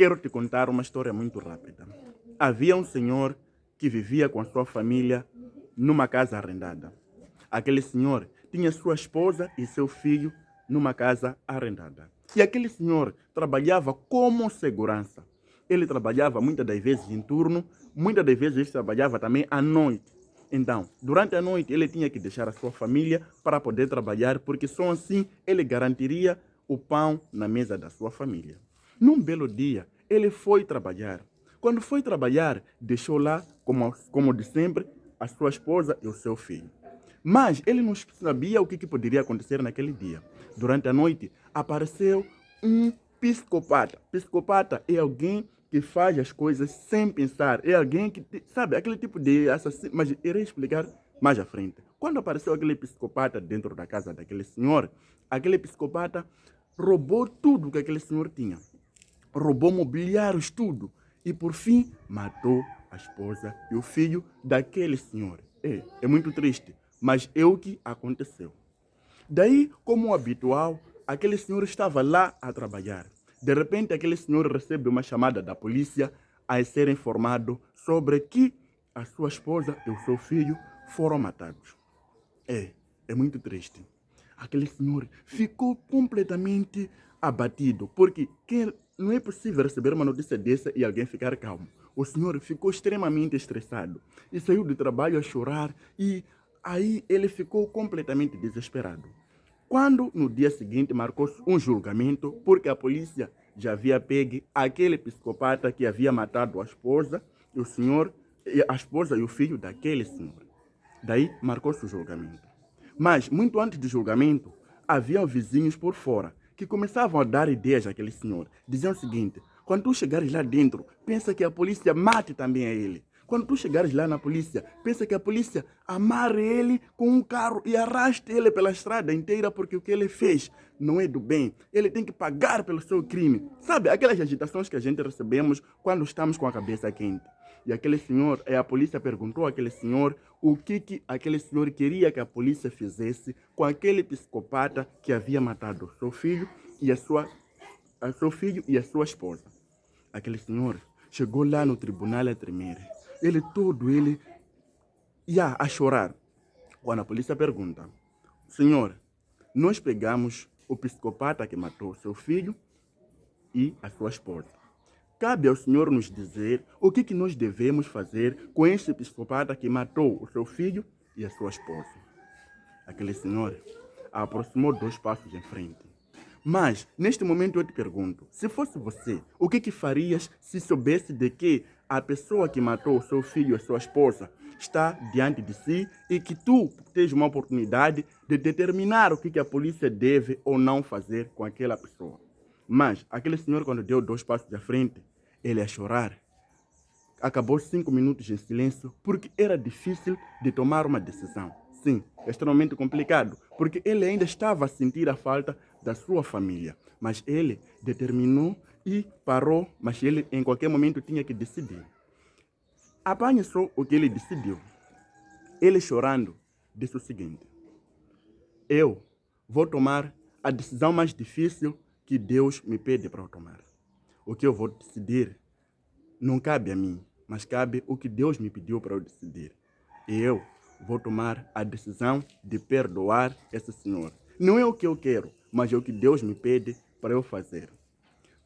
quero te contar uma história muito rápida. Havia um senhor que vivia com a sua família numa casa arrendada. Aquele senhor tinha sua esposa e seu filho numa casa arrendada. E aquele senhor trabalhava como segurança. Ele trabalhava muitas das vezes em turno, muitas das vezes ele trabalhava também à noite. Então, durante a noite ele tinha que deixar a sua família para poder trabalhar, porque só assim ele garantiria o pão na mesa da sua família. Num belo dia, ele foi trabalhar. Quando foi trabalhar, deixou lá, como de sempre, a sua esposa e o seu filho. Mas ele não sabia o que poderia acontecer naquele dia. Durante a noite, apareceu um psicopata. Psicopata é alguém que faz as coisas sem pensar. É alguém que, sabe, aquele tipo de assassino. Mas irei explicar mais à frente. Quando apareceu aquele psicopata dentro da casa daquele senhor, aquele psicopata roubou tudo que aquele senhor tinha. Roubou mobiliários, tudo. E por fim, matou a esposa e o filho daquele senhor. É muito triste, mas é o que aconteceu. Daí, como habitual, aquele senhor estava lá a trabalhar. De repente, aquele senhor recebe uma chamada da polícia a ser informado sobre que a sua esposa e o seu filho foram matados. É muito triste. Aquele senhor ficou completamente abatido, porque não é possível receber uma notícia dessa e alguém ficar calmo. O senhor ficou extremamente estressado e saiu do trabalho a chorar e aí ele ficou completamente desesperado. Quando no dia seguinte marcou-se um julgamento, porque a polícia já havia pego aquele psicopata que havia matado a esposa e o filho daquele senhor. Daí marcou-se o julgamento. Mas, muito antes do julgamento, haviam vizinhos por fora que começavam a dar ideias àquele senhor. Diziam o seguinte: quando tu chegares lá dentro, pensa que a polícia mate também a ele. Quando tu chegares lá na polícia, pensa que a polícia amarre ele com um carro e arraste ele pela estrada inteira, porque o que ele fez não é do bem. Ele tem que pagar pelo seu crime. Sabe, aquelas agitações que a gente recebemos quando estamos com a cabeça quente. E aquele senhor, a polícia perguntou àquele senhor o que aquele senhor queria que a polícia fizesse com aquele psicopata que havia matado o seu filho e a sua esposa. Aquele senhor chegou lá no tribunal a tremer. Ele ia a chorar. Quando a polícia pergunta: senhor, nós pegamos o psicopata que matou seu filho e a sua esposa. Cabe ao senhor nos dizer o que nós devemos fazer com este psicopata que matou o seu filho e a sua esposa. Aquele senhor aproximou 2 passos em frente. Mas, neste momento eu te pergunto, se fosse você, o que farias se soubesse de que a pessoa que matou o seu filho e a sua esposa está diante de si e que tu tens uma oportunidade de determinar o que a polícia deve ou não fazer com aquela pessoa? Mas, aquele senhor, quando deu 2 passos à frente, ele a chorar. Acabou 5 minutos em silêncio, porque era difícil de tomar uma decisão. Sim, é extremamente complicado, porque ele ainda estava a sentir a falta da sua família. Mas ele determinou e parou, mas ele em qualquer momento tinha que decidir. Apanhe só o que ele decidiu. Ele chorando disse o seguinte: eu vou tomar a decisão mais difícil que Deus me pede para eu tomar. O que eu vou decidir não cabe a mim, mas cabe o que Deus me pediu para eu decidir. E eu vou tomar a decisão de perdoar esse senhor. Não é o que eu quero, mas é o que Deus me pede para eu fazer.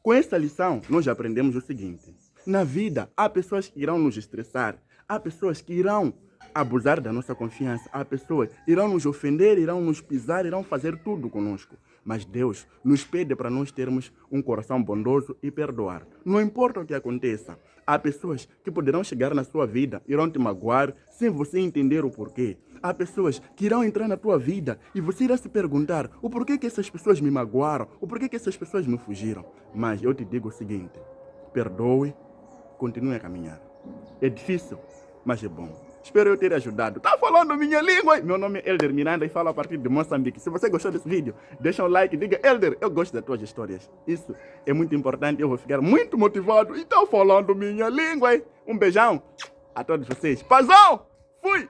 Com essa lição, nós aprendemos o seguinte: na vida, há pessoas que irão nos estressar, há pessoas que irão abusar da nossa confiança, há pessoas que irão nos ofender, irão nos pisar, irão fazer tudo conosco. Mas Deus nos pede para nós termos um coração bondoso e perdoar. Não importa o que aconteça, há pessoas que poderão chegar na sua vida, irão te magoar sem você entender o porquê. Há pessoas que irão entrar na tua vida e você irá se perguntar o porquê que essas pessoas me magoaram, o porquê que essas pessoas me fugiram. Mas eu te digo o seguinte: perdoe, continue a caminhar. É difícil, mas é bom. Espero eu ter ajudado. Tá falando minha língua? Meu nome é Elder Miranda e falo a partir de Moçambique. Se você gostou desse vídeo, deixa um like e diga: Elder, eu gosto das tuas histórias. Isso é muito importante, eu vou ficar muito motivado. E tá falando minha língua. Um beijão a todos vocês. Pazão! Fui!